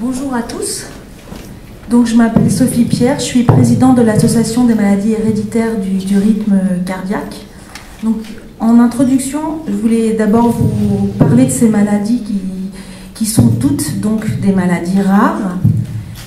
Bonjour à tous. Donc, je m'appelle Sophie Pierre, je suis présidente de l'association des maladies héréditaires du rythme cardiaque. Donc, en introduction, je voulais d'abord vous parler de ces maladies qui sont toutes donc des maladies rares,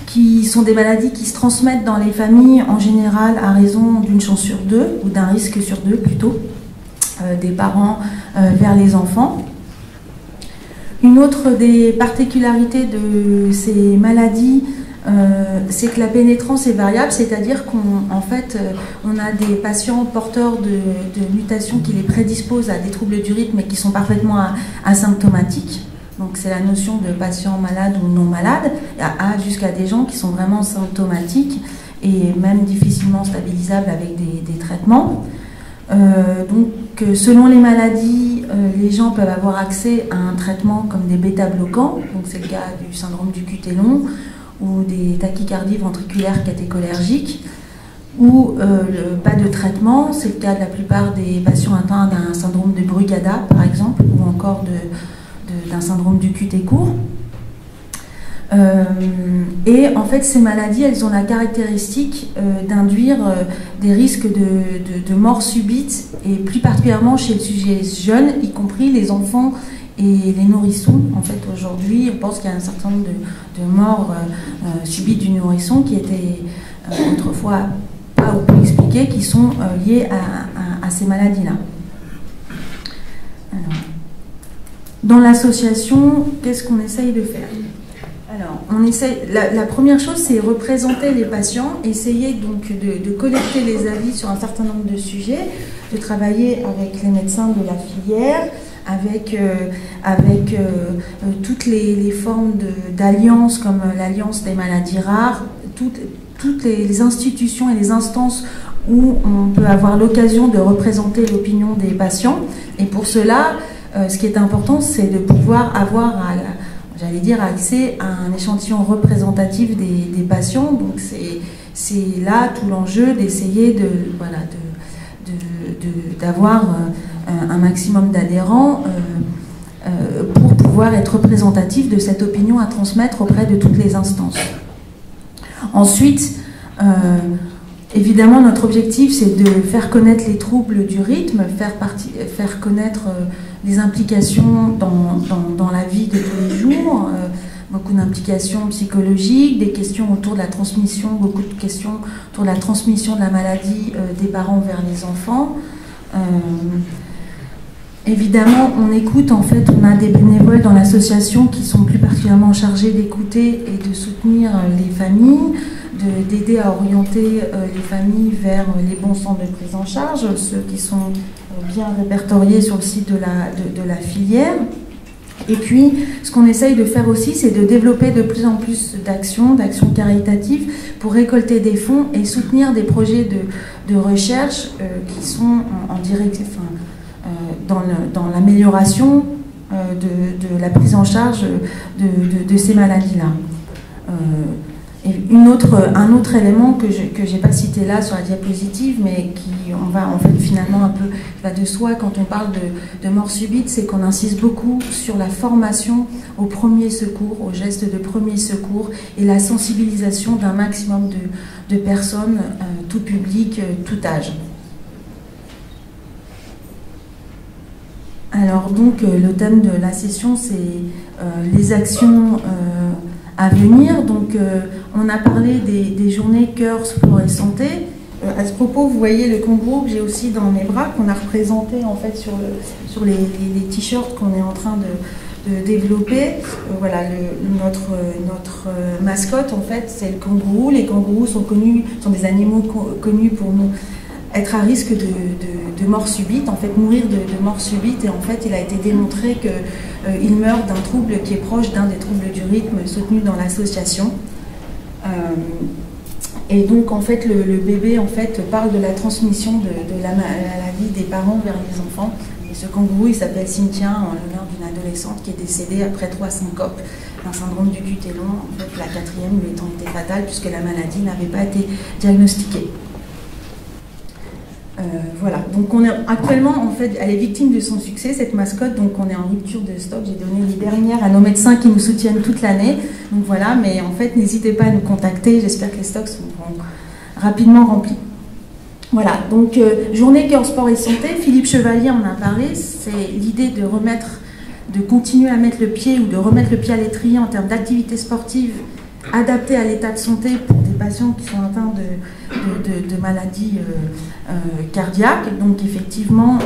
qui sont des maladies qui se transmettent dans les familles en général à raison d'une chance sur deux, ou d'un risque sur deux plutôt, des parents vers les enfants. Une autre des particularités de ces maladies, c'est que la pénétrance est variable, c'est-à-dire qu'en fait, on a des patients porteurs de mutations qui les prédisposent à des troubles du rythme et qui sont parfaitement asymptomatiques. Donc c'est la notion de patient malade ou non malade, jusqu'à des gens qui sont vraiment symptomatiques et même difficilement stabilisables avec des traitements. Donc selon les maladies, les gens peuvent avoir accès à un traitement comme des bêta-bloquants, donc c'est le cas du syndrome du QT long, ou des tachycardies ventriculaires catécholergiques, ou pas de traitement, c'est le cas de la plupart des patients atteints d'un syndrome de Brugada par exemple, ou encore d'un syndrome du QT court. Et en fait, ces maladies, elles ont la caractéristique d'induire des risques de mort subite, et plus particulièrement chez le sujet jeune, y compris les enfants et les nourrissons. En fait, aujourd'hui, on pense qu'il y a un certain nombre de morts subites du nourrisson qui étaient autrefois pas ou peu expliquées, qui sont liées à ces maladies-là. Dans l'association, qu'est-ce qu'on essaye de faire? Alors, la première chose, c'est représenter les patients, essayer donc de collecter les avis sur un certain nombre de sujets, de travailler avec les médecins de la filière, avec toutes les formes d'alliances comme l'Alliance des maladies rares, toutes les institutions et les instances où on peut avoir l'occasion de représenter l'opinion des patients. Et pour cela, ce qui est important, c'est de pouvoir avoir, j'allais dire, accès à un échantillon représentatif des patients. Donc c'est là tout l'enjeu d'essayer d'avoir un maximum d'adhérents pour pouvoir être représentatif de cette opinion à transmettre auprès de toutes les instances. Ensuite, évidemment, notre objectif, c'est de faire connaître les troubles du rythme, faire connaître les implications dans la vie de tous les jours, beaucoup d'implications psychologiques, des questions autour de la transmission, beaucoup de questions autour de la transmission de la maladie des parents vers les enfants. Évidemment, on écoute, en fait, on a des bénévoles dans l'association qui sont plus particulièrement chargés d'écouter et de soutenir les familles, d'aider à orienter les familles vers les bons centres de prise en charge, ceux qui sont bien répertoriés sur le site de la filière. Et puis, ce qu'on essaye de faire aussi, c'est de développer de plus en plus d'actions caritatives pour récolter des fonds et soutenir des projets de recherche qui sont en direct, dans l'amélioration de la prise en charge de ces maladies-là. Et un autre élément que je n'ai pas cité là sur la diapositive, mais qui va en fait finalement un peu va de soi quand on parle de mort subite, c'est qu'on insiste beaucoup sur la formation au premier secours, aux gestes de premier secours, et la sensibilisation d'un maximum de personnes, tout public, tout âge. Alors donc le thème de la session, c'est les actions à venir. Donc on a parlé des journées cœur, sport et santé. À ce propos, vous voyez le kangourou que j'ai aussi dans mes bras, qu'on a représenté en fait sur les t-shirts qu'on est en train de développer. Voilà, notre mascotte en fait, c'est le kangourou. Les kangourous sont des animaux connus pour nous être à risque de mort subite, en fait mourir de mort subite, et en fait il a été démontré qu'il meurt d'un trouble qui est proche d'un des troubles du rythme soutenus dans l'association. Et donc en fait le bébé en fait parle de la transmission de la maladie des parents vers les enfants. Et ce kangourou, il s'appelle Cynthia en l'honneur d'une adolescente qui est décédée après 3 syncopes d'un syndrome du QT long, en fait la 4e lui étant été fatale puisque la maladie n'avait pas été diagnostiquée. Voilà, donc actuellement, en fait, elle est victime de son succès, cette mascotte, donc on est en rupture de stock. J'ai donné les dernières à nos médecins qui nous soutiennent toute l'année. Donc voilà, mais en fait, n'hésitez pas à nous contacter, j'espère que les stocks seront rapidement remplis. Voilà, donc journée cœur, sport et santé, Philippe Chevalier en a parlé, c'est l'idée de continuer à mettre le pied ou de remettre le pied à l'étrier en termes d'activité sportive adaptée à l'état de santé pour des patients qui sont atteints de maladies cardiaques. Donc effectivement,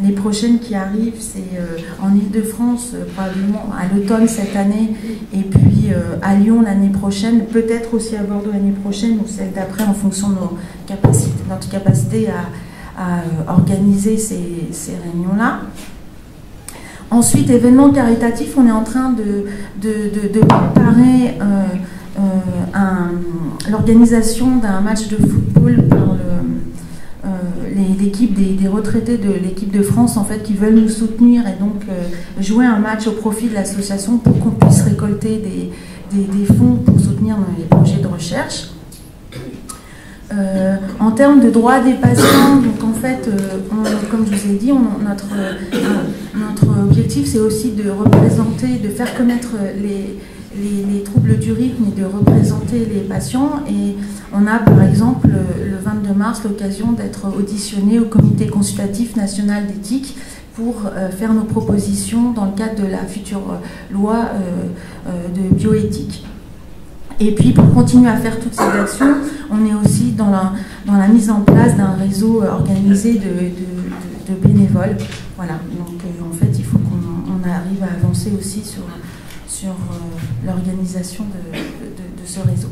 les prochaines qui arrivent, c'est en Ile-de-France, probablement à l'automne cette année, et puis à Lyon l'année prochaine, peut-être aussi à Bordeaux l'année prochaine, ou celle d'après, en fonction de notre capacité à organiser ces réunions-là. Ensuite, événements caritatifs, on est en train de préparer l'organisation d'un match de football par l'équipe des retraités de l'équipe de France, en fait, qui veulent nous soutenir et donc jouer un match au profit de l'association pour qu'on puisse récolter des fonds pour soutenir les projets de recherche. En termes de droits des patients, donc en fait, comme je vous ai dit, notre objectif, c'est aussi de représenter, de faire connaître les troubles du rythme et de représenter les patients. Et on a par exemple le 22 mars l'occasion d'être auditionné au comité consultatif national d'éthique pour faire nos propositions dans le cadre de la future loi de bioéthique. Et puis, pour continuer à faire toutes ces actions, on est aussi dans la mise en place d'un réseau organisé de bénévoles. Voilà, donc en fait, il faut qu'on arrive à avancer aussi sur l'organisation de ce réseau.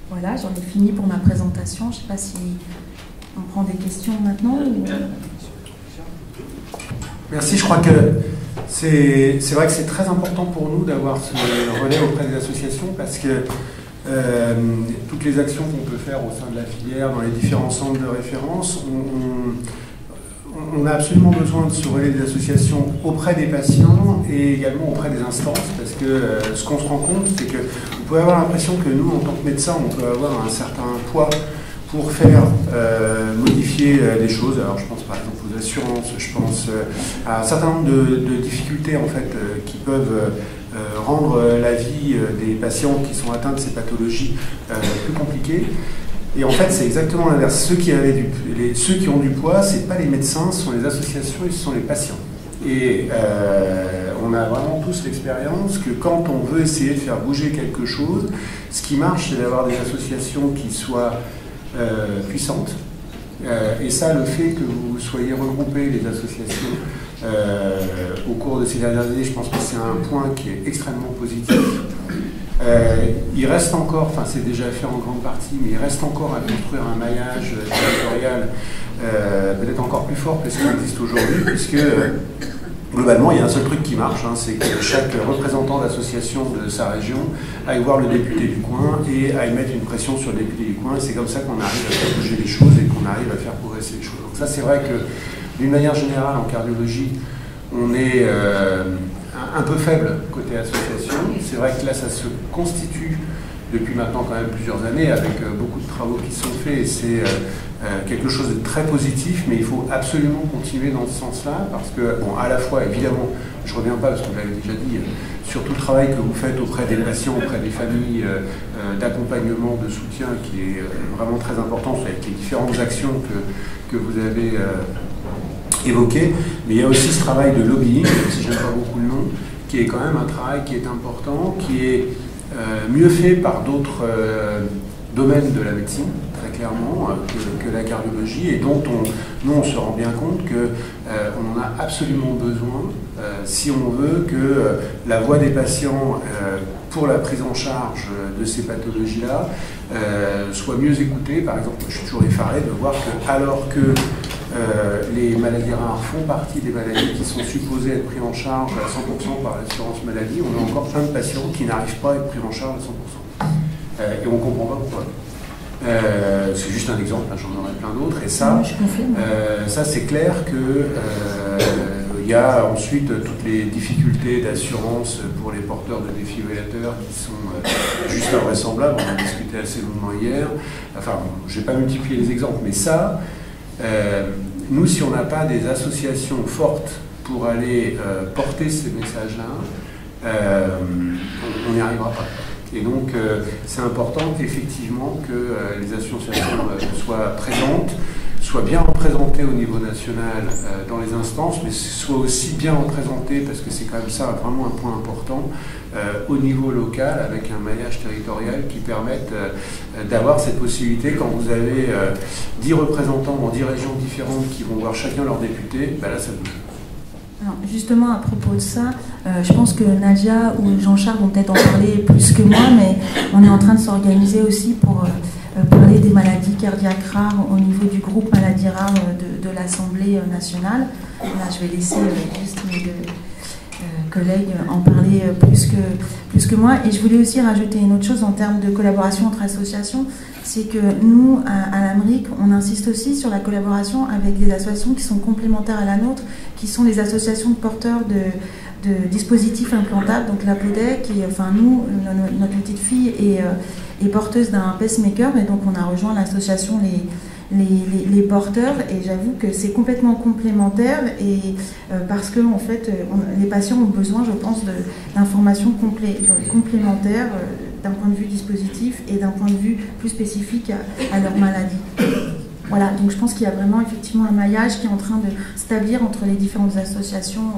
Voilà, j'en ai fini pour ma présentation. Je ne sais pas si on prend des questions maintenant. Merci, je crois que c'est vrai que c'est très important pour nous d'avoir ce relais auprès des associations parce que toutes les actions qu'on peut faire au sein de la filière, dans les différents centres de référence, on a absolument besoin de ce relais des associations auprès des patients et également auprès des instances parce que ce qu'on se rend compte, c'est que vous pouvez avoir l'impression que nous, en tant que médecins, on peut avoir un certain poids pour faire modifier les choses. Alors je pense par exemple aux assurances, je pense à un certain nombre de difficultés en fait qui peuvent rendre la vie des patients qui sont atteints de ces pathologies plus compliquées. Et en fait c'est exactement l'inverse. Ceux qui ont du poids, c'est pas les médecins, ce sont les associations et ce sont les patients. Et on a vraiment tous l'expérience que quand on veut essayer de faire bouger quelque chose, ce qui marche c'est d'avoir des associations qui soient puissante. Et ça, le fait que vous soyez regroupés, les associations, au cours de ces dernières années, je pense que c'est un point qui est extrêmement positif. Il reste encore, enfin c'est déjà fait en grande partie, mais il reste encore à construire un maillage territorial peut-être encore plus fort que ce qui existe aujourd'hui, puisque globalement, il y a un seul truc qui marche, hein, c'est que chaque représentant d'association de sa région aille voir le député du coin et aille mettre une pression sur le député du coin. Et c'est comme ça qu'on arrive à faire bouger les choses et qu'on arrive à faire progresser les choses. Donc ça, c'est vrai que d'une manière générale, en cardiologie, on est un peu faible côté association. C'est vrai que là, ça se constitue depuis maintenant quand même plusieurs années avec beaucoup de travaux qui sont faits. Et c'est quelque chose de très positif, mais il faut absolument continuer dans ce sens-là, parce que, bon, à la fois, évidemment, je ne reviens pas, parce qu'on l'avait déjà dit, sur tout le travail que vous faites auprès des patients, auprès des familles, d'accompagnement, de soutien, qui est vraiment très important, avec les différentes actions que vous avez évoquées, mais il y a aussi ce travail de lobbying, même si je n'aime pas beaucoup le nom, qui est quand même un travail qui est important, qui est mieux fait par d'autres domaines de la médecine, très clairement, que la cardiologie, et dont nous on se rend bien compte qu'on en a absolument besoin si on veut que la voix des patients pour la prise en charge de ces pathologies-là soit mieux écoutée. Par exemple, je suis toujours effaré de voir que alors que les maladies rares font partie des maladies qui sont supposées être prises en charge à 100% par l'assurance maladie, on a encore plein de patients qui n'arrivent pas à être pris en charge à 100%. Et on ne comprend pas pourquoi. C'est juste un exemple, hein, j'en aurais plein d'autres. Et ça, ça c'est clair que il y a ensuite toutes les difficultés d'assurance pour les porteurs de défibrillateurs qui sont juste invraisemblables. On en a discuté assez longuement hier. Enfin, je ne vais pas multiplier les exemples, mais ça, Nous, si on n'a pas des associations fortes pour aller porter ces messages-là, on n'y arrivera pas. Et donc, c'est important effectivement que les associations soient présentes, soient bien représentées au niveau national dans les instances, mais soient aussi bien représentées, parce que c'est quand même ça vraiment un point important, au niveau local, avec un maillage territorial qui permette d'avoir cette possibilité, quand vous avez 10 représentants dans 10 régions différentes qui vont voir chacun leur député, ben là ça bouge. Alors justement, à propos de ça, je pense que Nadia ou Jean-Charles vont peut-être en parler plus que moi, mais on est en train de s'organiser aussi pour parler des maladies cardiaques rares au niveau du groupe maladies rares de l'Assemblée nationale. Là, je vais laisser juste mes deux collègues en parler plus que moi. Et je voulais aussi rajouter une autre chose en termes de collaboration entre associations, c'est que nous, à l'Amérique, on insiste aussi sur la collaboration avec des associations qui sont complémentaires à la nôtre, qui sont les associations de porteurs de dispositifs implantables, donc la PODEC, et enfin nous, notre petite fille est porteuse d'un pacemaker, et donc on a rejoint l'association les porteurs, et j'avoue que c'est complètement complémentaire, et parce que en fait, les patients ont besoin, je pense, d'informations complémentaires d'un point de vue dispositif et d'un point de vue plus spécifique à leur maladie. Voilà, donc je pense qu'il y a vraiment effectivement un maillage qui est en train de s'établir entre les différentes associations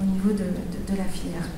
au niveau de la filière.